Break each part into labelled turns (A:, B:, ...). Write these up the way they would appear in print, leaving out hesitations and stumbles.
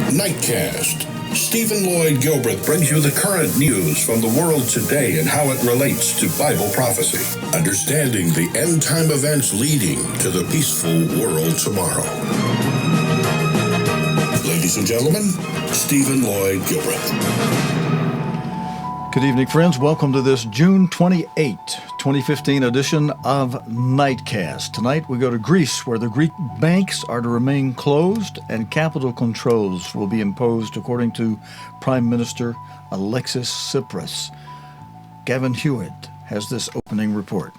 A: Nightcast. Stephen Lloyd Gilbreth brings you the current news from the world today and how it relates to Bible prophecy. Understanding the end-time events leading to the peaceful world tomorrow. Ladies and gentlemen, Stephen Lloyd Gilbreth.
B: Good evening, friends. Welcome to this June 28, 2015 edition of Nightcast. Tonight we go to Greece, where the Greek banks are to remain closed and capital controls will be imposed, according to Prime Minister Alexis Tsipras. Gavin Hewitt has this opening report.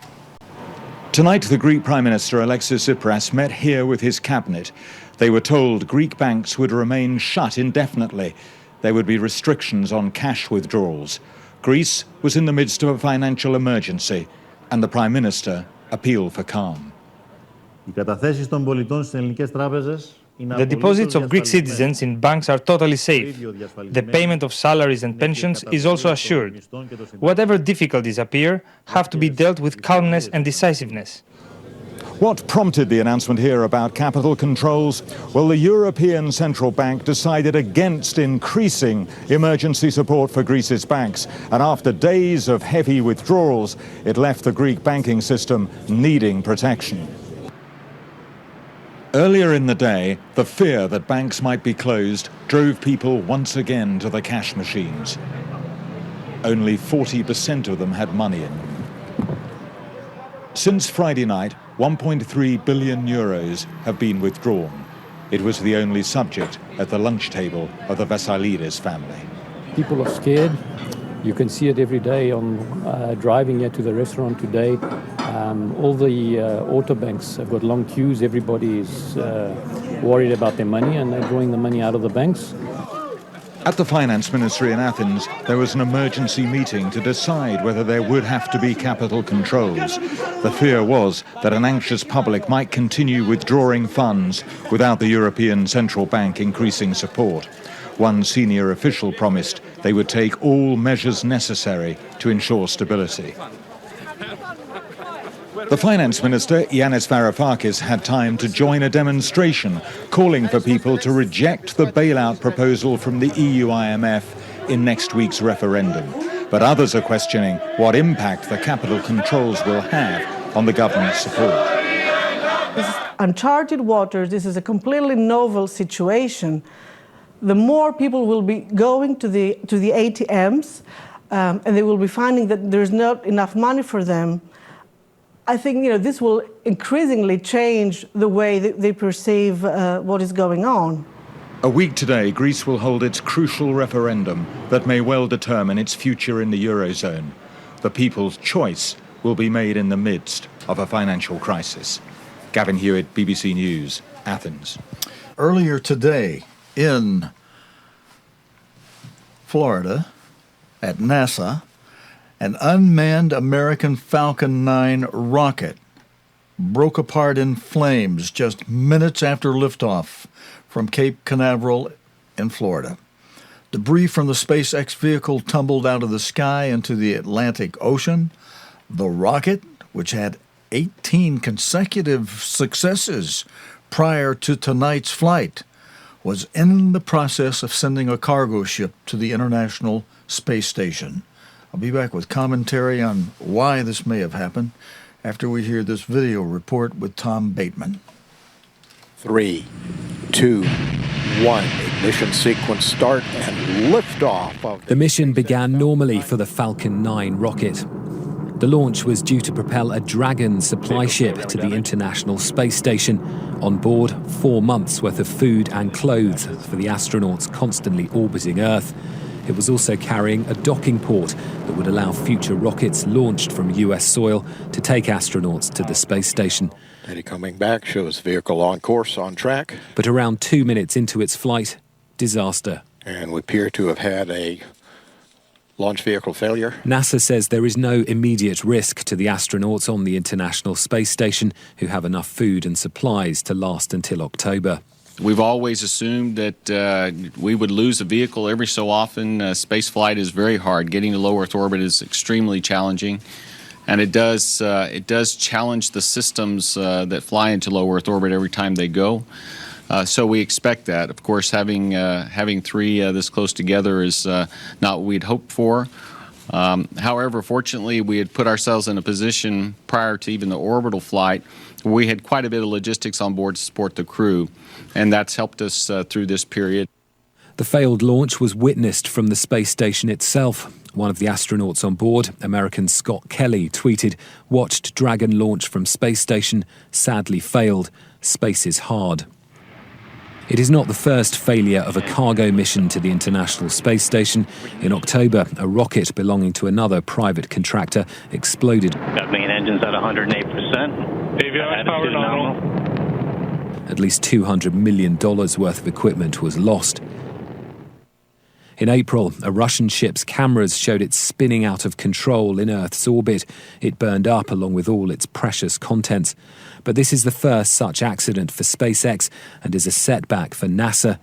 C: Tonight, the Greek Prime Minister Alexis Tsipras met here with his cabinet. They were told Greek banks would remain shut indefinitely. There would be restrictions on cash withdrawals. Greece was in the midst of a financial emergency, and the Prime Minister appealed for calm.
D: The deposits of Greek citizens in banks are totally safe. The payment of salaries and pensions is also assured. Whatever difficulties appear have to be dealt with calmness and decisiveness.
C: What prompted the announcement here about capital controls? Well, the European Central Bank decided against increasing emergency support for Greece's banks. And after days of heavy withdrawals, it left the Greek banking system needing protection. Earlier in the day, the fear that banks might be closed drove people once again to the cash machines. Only 40% of them had money in them. Since Friday night, 1.3 billion euros have been withdrawn. It was the only subject at the lunch table of the Vassilides family.
E: People are scared. You can see it every day on driving here to the restaurant today. All the auto banks have got long queues. Everybody is worried about their money, and they're drawing the money out of the banks.
C: At the Finance Ministry in Athens, there was an emergency meeting to decide whether there would have to be capital controls. The fear was that an anxious public might continue withdrawing funds without the European Central Bank increasing support. One senior official promised they would take all measures necessary to ensure stability. The Finance Minister, Yanis Varoufakis, had time to join a demonstration calling for people to reject the bailout proposal from the EU IMF in next week's referendum. But others are questioning what impact the capital controls will have on the government's support.
F: This is uncharted waters. This is a completely novel situation. The more people will be going to the ATMs, and they will be finding that there's not enough money for them, I think this will increasingly change the way they perceive what is going on.
C: A week today, Greece will hold its crucial referendum that may well determine its future in the Eurozone. The people's choice will be made in the midst of a financial crisis. Gavin Hewitt, BBC News, Athens.
B: Earlier today in Florida at NASA, an unmanned American Falcon 9 rocket broke apart in flames just minutes after liftoff from Cape Canaveral in Florida. Debris from the SpaceX vehicle tumbled out of the sky into the Atlantic Ocean. The rocket, which had 18 consecutive successes prior to tonight's flight, was in the process of sending a cargo ship to the International Space Station. I'll be back with commentary on why this may have happened after we hear this video report with Tom Bateman.
G: 3, 2, 1. Ignition sequence start and liftoff.
H: The mission began normally for the Falcon 9 rocket. The launch was due to propel a Dragon supply ship to the International Space Station. On board, 4 months' worth of food and clothes for the astronauts constantly orbiting Earth. It was also carrying a docking port that would allow future rockets launched from US soil to take astronauts to the space station.
G: Data coming back shows vehicle on course, on track.
H: But around 2 minutes into its flight, disaster.
G: And we appear to have had a launch vehicle failure.
H: NASA says there is no immediate risk to the astronauts on the International Space Station, who have enough food and supplies to last until October.
I: We've always assumed that we would lose a vehicle every so often. Space flight is very hard. Getting to low Earth orbit is extremely challenging, and it does challenge the systems that fly into low Earth orbit every time they go. So we expect that. Of course, having three this close together is not what we'd hoped for. However, fortunately, we had put ourselves in a position prior to even the orbital flight where we had quite a bit of logistics on board to support the crew, and that's helped us through this period.
H: The failed launch was witnessed from the space station itself. One of the astronauts on board, American Scott Kelly, tweeted, "Watched Dragon launch from space station, sadly failed. Space is hard." It is not the first failure of a cargo mission to the International Space Station. In October, a rocket belonging to another private contractor exploded.
J: Got main engines at 108%.
D: Avionics power nominal.
H: At least $200 million worth of equipment was lost. In April, a Russian ship's cameras showed it spinning out of control in Earth's orbit. It burned up along with all its precious contents. But this is the first such accident for SpaceX and is a setback for NASA.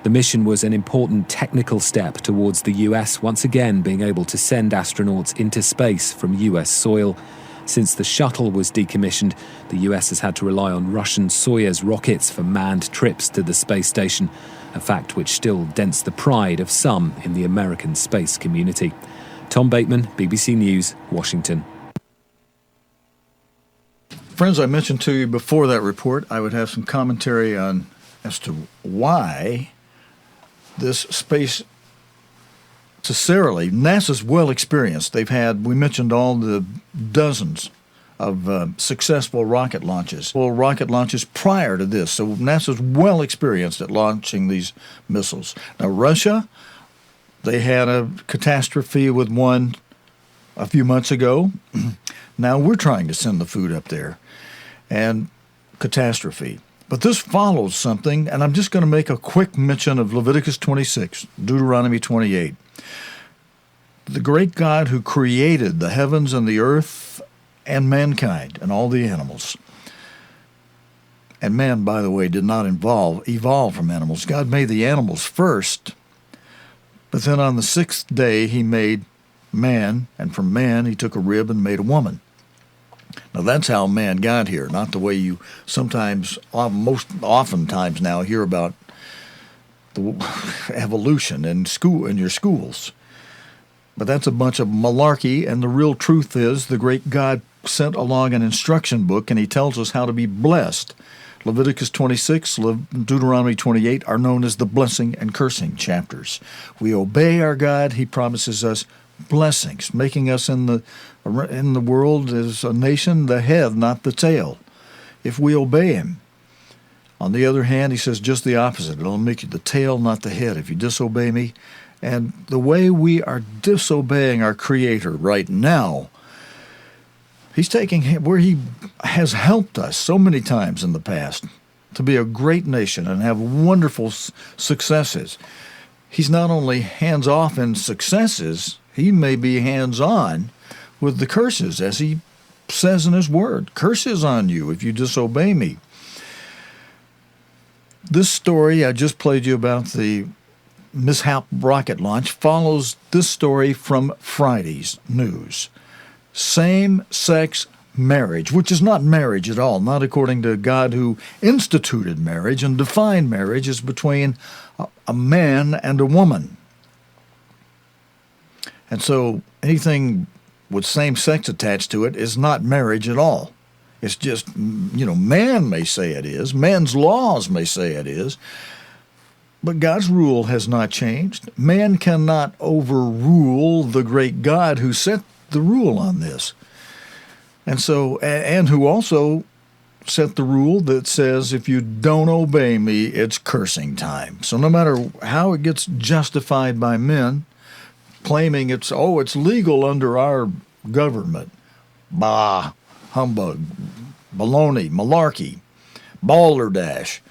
H: The mission was an important technical step towards the US once again being able to send astronauts into space from US soil. Since the shuttle was decommissioned, the US has had to rely on Russian Soyuz rockets for manned trips to the space station, a fact which still dents the pride of some in the American space community. Tom Bateman, BBC News, Washington.
B: Friends, I mentioned to you before that report I would have some commentary on as to why this space necessarily, NASA's well experienced. They've had, we mentioned all the dozens of successful rocket launches. Well, rocket launches prior to this, so NASA's well experienced at launching these missiles. Now, Russia, they had a catastrophe with one a few months ago. Now we're trying to send the food up there, and catastrophe. But this follows something, and I'm just going to make a quick mention of Leviticus 26, Deuteronomy 28. The great God who created the heavens and the earth and mankind and all the animals. And man, by the way, did not evolve from animals. God made the animals first, but then on the sixth day he made man, and from man he took a rib and made a woman. Now that's how man got here, not the way you sometimes, most oftentimes now, hear about the evolution in your schools. But that's a bunch of malarkey, and the real truth is the great God sent along an instruction book, and he tells us how to be blessed. Leviticus 26, Deuteronomy 28 are known as the blessing and cursing chapters. We obey our God, he promises us blessings, making us in the world as a nation the head, not the tail, if we obey him. On the other hand, he says just the opposite. It'll make you the tail, not the head, if you disobey me. And the way we are disobeying our Creator right now, he's taking where he has helped us so many times in the past to be a great nation and have wonderful successes. He's not only hands-off in successes, he may be hands-on with the curses, as he says in his word. Curses on you if you disobey me. This story I just played you about the mishap rocket launch follows this story from Friday's news. Same-sex marriage, which is not marriage at all, not according to God who instituted marriage and defined marriage as between a man and a woman. And so anything with same-sex attached to it is not marriage at all. It's just, man may say it is, man's laws may say it is, but God's rule has not changed. Man cannot overrule the great God who set the rule on this. And so, and who also set the rule that says if you don't obey me, it's cursing time. So no matter how it gets justified by men, claiming it's legal under our government, bah, humbug, baloney, malarkey, balderdash.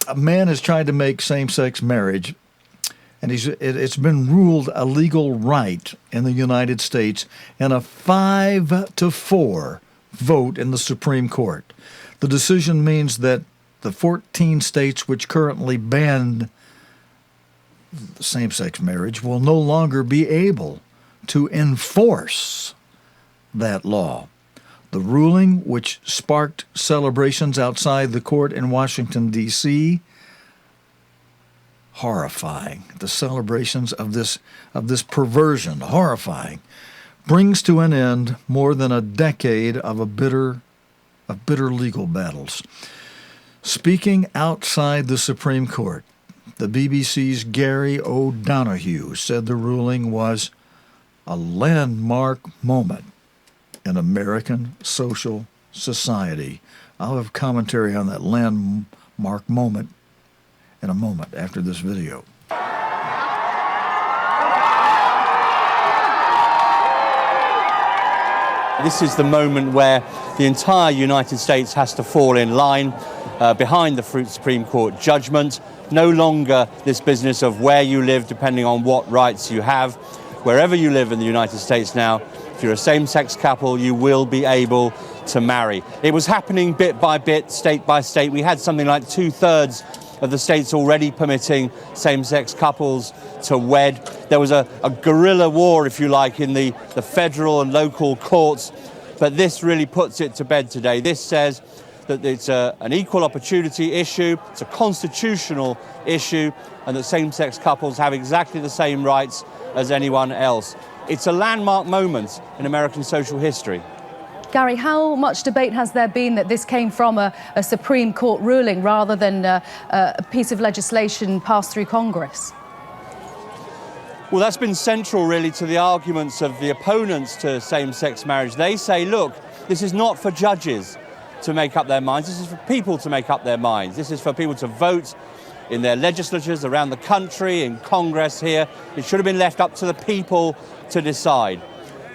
B: A man has tried to make same-sex marriage, and it's been ruled a legal right in the United States in a 5-4 vote in the Supreme Court. The decision means that the 14 states which currently ban same-sex marriage will no longer be able to enforce that law. The ruling, which sparked celebrations outside the court in Washington, D.C., horrifying. The celebrations of this perversion, horrifying, brings to an end more than a decade of bitter legal battles. Speaking outside the Supreme Court, the BBC's Gary O'Donoghue said the ruling was a landmark moment in American social society. I'll have commentary on that landmark moment in a moment after this video.
K: This is the moment where the entire United States has to fall in line behind the Supreme Court judgment. No longer this business of where you live depending on what rights you have. Wherever you live in the United States now, if you're a same-sex couple, you will be able to marry. It was happening bit by bit, state by state. We had something like 2/3 of the states already permitting same-sex couples to wed. There was a guerrilla war, if you like, in the federal and local courts, but this really puts it to bed today. This says that it's an equal opportunity issue, it's a constitutional issue, and that same-sex couples have exactly the same rights as anyone else. It's a landmark moment in American social history.
L: Gary, how much debate has there been that this came from a Supreme Court ruling rather than a piece of legislation passed through Congress?
K: Well, that's been central, really, to the arguments of the opponents to same-sex marriage. They say, look, this is not for judges to make up their minds. This is for people to make up their minds. This is for people to vote in their legislatures around the country, in Congress here. It should have been left up to the people to decide.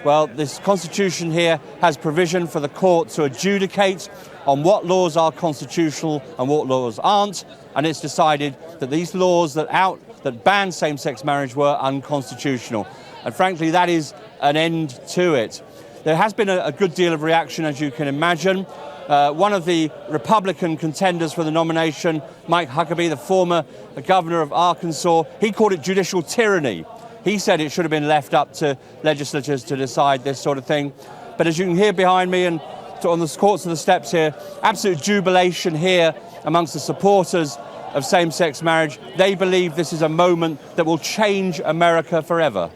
K: Well, this Constitution here has provision for the court to adjudicate on what laws are constitutional and what laws aren't, and it's decided that these laws that ban same-sex marriage were unconstitutional. And frankly, that is an end to it. There has been a good deal of reaction, as you can imagine. One of the Republican contenders for the nomination, Mike Huckabee, the former governor of Arkansas, he called it judicial tyranny. He said it should have been left up to legislatures to decide this sort of thing. But as you can hear behind me and on the courts of the steps here, absolute jubilation here amongst the supporters of same-sex marriage. They believe this is a moment that will change America forever.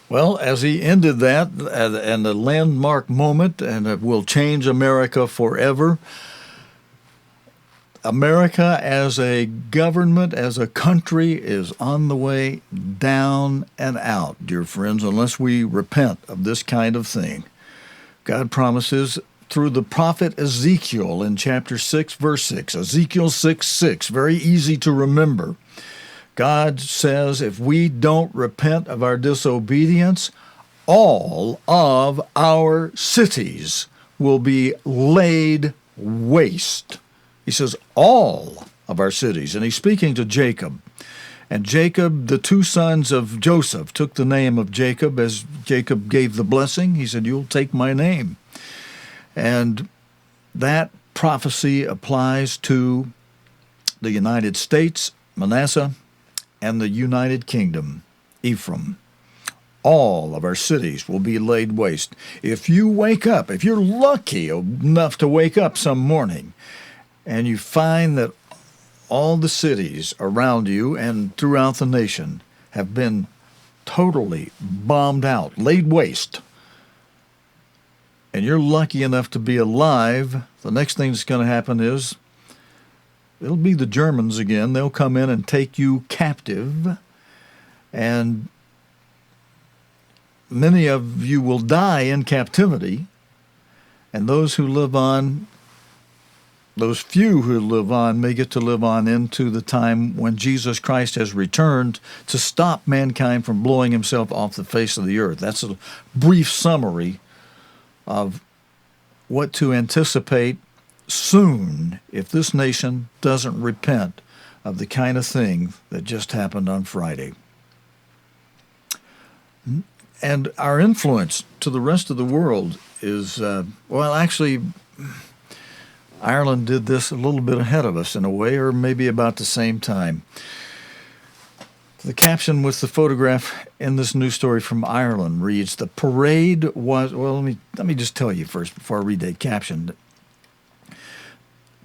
B: Well, as he ended that, and a landmark moment, and it will change America forever, America as a government, as a country, is on the way down and out, dear friends, unless we repent of this kind of thing. God promises through the prophet Ezekiel in chapter 6, verse 6, Ezekiel 6:6, very easy to remember. God says if we don't repent of our disobedience, all of our cities will be laid waste. He says all of our cities. And he's speaking to Jacob. And Jacob, the two sons of Joseph, took the name of Jacob as Jacob gave the blessing. He said, you'll take my name. And that prophecy applies to the United States, Manasseh, and the United Kingdom, Ephraim. All of our cities will be laid waste. If you wake up, if you're lucky enough to wake up some morning, and you find that all the cities around you and throughout the nation have been totally bombed out, laid waste, and you're lucky enough to be alive, the next thing that's going to happen is it'll be the Germans again. They'll come in and take you captive, and many of you will die in captivity, and those who live on, those few who live on, may get to live on into the time when Jesus Christ has returned to stop mankind from blowing himself off the face of the earth. That's a brief summary of what to anticipate soon if this nation doesn't repent of the kind of thing that just happened on Friday. And our influence to the rest of the world is, well, actually, Ireland did this a little bit ahead of us in a way, or maybe about the same time. The caption with the photograph in this news story from Ireland reads, "The parade was..." Well, let me just tell you first before I read that caption.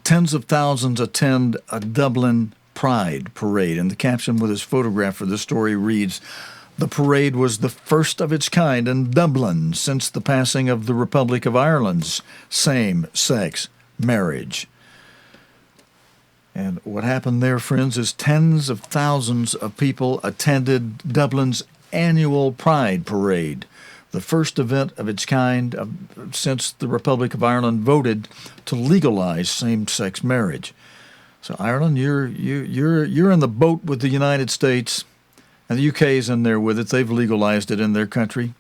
B: Tens of thousands attend a Dublin Pride parade, and the caption with this photograph for this story reads, "The parade was the first of its kind in Dublin since the passing of the Republic of Ireland's same-sex marriage." And what happened there, friends, is tens of thousands of people attended Dublin's annual Pride Parade, the first event of its kind since the Republic of Ireland voted to legalize same-sex marriage. So Ireland, you're in the boat with the United States, and the UK's in there with it. They've legalized it in their country.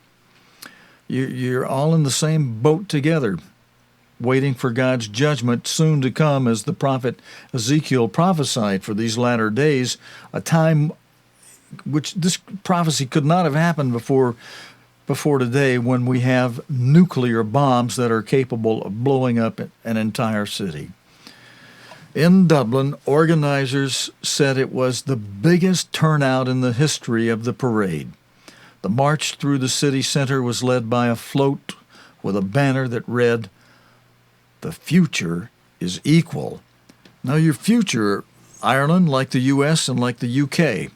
B: You're all in the same boat together, waiting for God's judgment soon to come, as the prophet Ezekiel prophesied for these latter days, a time which this prophecy could not have happened before today, when we have nuclear bombs that are capable of blowing up an entire city. In Dublin, organizers said it was the biggest turnout in the history of the parade. The march through the city center was led by a float with a banner that read, "The future is equal." Now, your future, Ireland, like the U.S. and like the U.K.,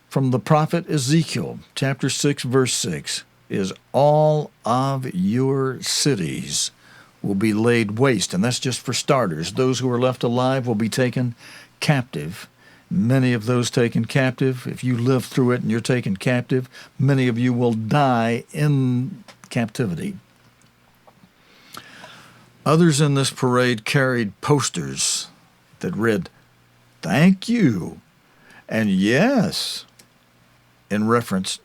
B: from the prophet Ezekiel, chapter 6, verse 6, is all of your cities will be laid waste. And that's just for starters. Those who are left alive will be taken captive. Many of those taken captive, if you live through it and you're taken captive, many of you will die in captivity. Others in this parade carried posters that read, "Thank you," and "Yes," in reference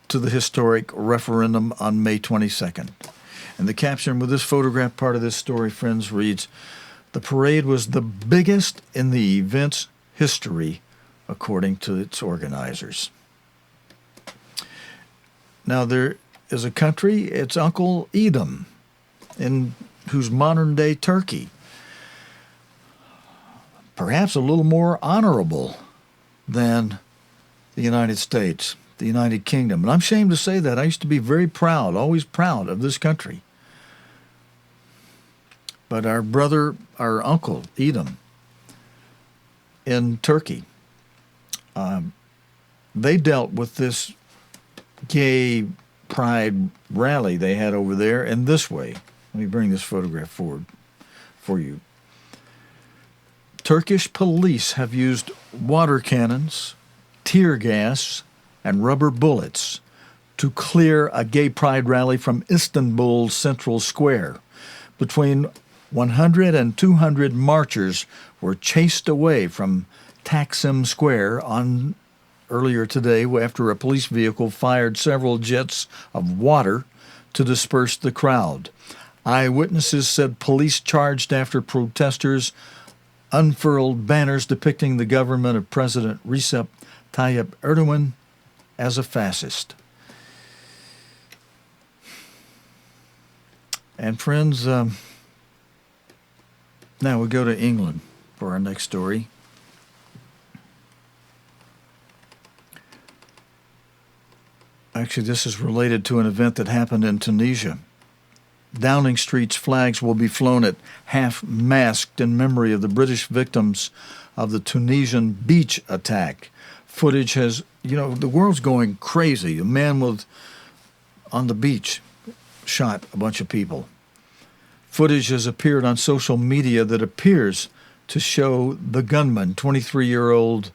B: to the historic referendum on May 22nd. And the caption with this photograph part of this story, friends, reads, "The parade was the biggest in the event's history, according to its organizers." Now, there is a country, it's Uncle Edom, who's modern-day Turkey. Perhaps a little more honorable than the United States, the United Kingdom. And I'm ashamed to say that. I used to be very proud, always proud of this country. But our uncle, Edom, in Turkey, they dealt with this gay pride rally they had over there in this way. Let me bring this photograph forward for you. Turkish police have used water cannons, tear gas, and rubber bullets to clear a gay pride rally from Istanbul's central square. Between 100 and 200 marchers were chased away from Taksim Square earlier today after a police vehicle fired several jets of water to disperse the crowd. Eyewitnesses said police charged after protesters unfurled banners depicting the government of President Recep Tayyip Erdogan as a fascist. And friends, now we go to England for our next story. Actually, this is related to an event that happened in Tunisia. Downing Street's flags will be flown at half-mast in memory of the British victims of the Tunisian beach attack. Footage has, the world's going crazy. A man on the beach shot a bunch of people. Footage has appeared on social media that appears to show the gunman, 23-year-old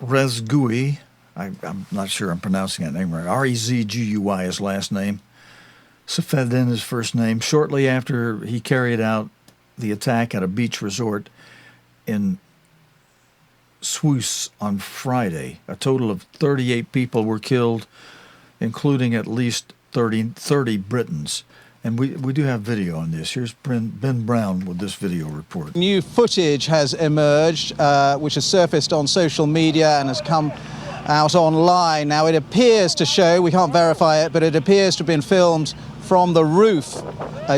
B: Rezgui. I'm not sure I'm pronouncing that name right. R-E-Z-G-U-Y, his last name. Safedin, his first name. Shortly after he carried out the attack at a beach resort in Sousse on Friday, a total of 38 people were killed, including at least 30 Britons. And we do have video on this. Here's Ben Brown with this video report.
M: New footage has emerged, which has surfaced on social media and has come out online. Now, it appears to show, we can't verify it, but it appears to have been filmed from the roof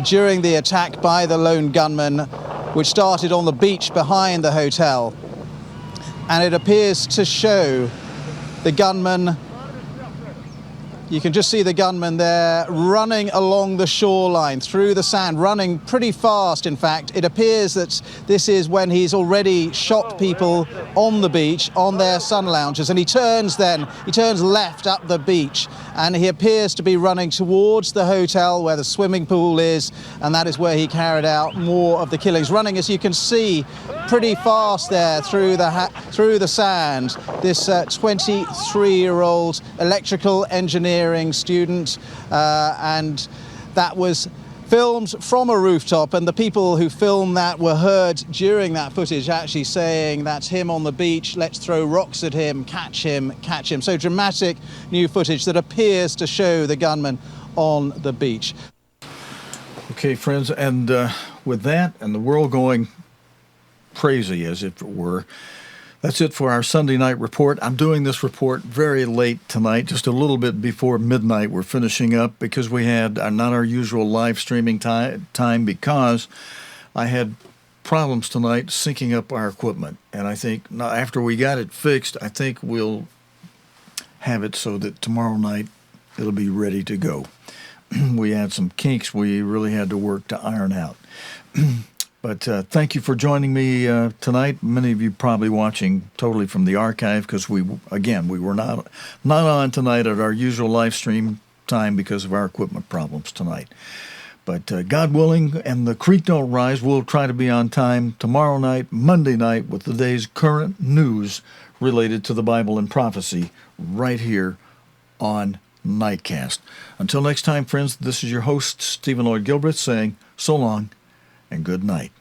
M: during the attack by the lone gunman which started on the beach behind the hotel. And it appears to show the gunman. You can just see the gunman there running along the shoreline through the sand, running pretty fast, in fact. It appears that this is when he's already shot people on the beach, on their sun loungers, and he turns left up the beach, and he appears to be running towards the hotel where the swimming pool is, and that is where he carried out more of the killings. Running, as you can see, pretty fast there through the sand. This 23-year-old electrical engineering student, and that was filmed from a rooftop, and the people who filmed that were heard during that footage actually saying, "That's him on the beach, let's throw rocks at him, catch him, catch him." So dramatic new footage that appears to show the gunman on the beach.
B: Okay, friends, and with that and the world going crazy, as if it were, that's it for our Sunday night report. I'm doing this report very late tonight, just a little bit before midnight. We're finishing up because we had not our usual live streaming time because I had problems tonight syncing up our equipment. And I think after we got it fixed, I think we'll have it so that tomorrow night it'll be ready to go. We had some kinks we really had to work to iron out. But thank you for joining me tonight. Many of you probably watching totally from the archive because we were not on tonight at our usual live stream time because of our equipment problems tonight. But God willing, and the creek don't rise, we'll try to be on time tomorrow night, Monday night, with the day's current news related to the Bible and prophecy right here on Nightcast. Until next time, friends, this is your host, Stephen Lloyd Gilbreth, saying so long and good night.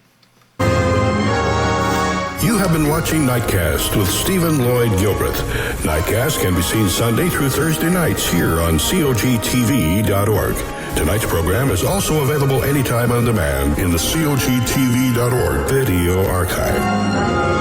A: You have been watching Nightcast with Stephen Lloyd Gilbreth. Nightcast can be seen Sunday through Thursday nights here on cogtv.org. Tonight's program is also available anytime on demand in the cogtv.org video archive.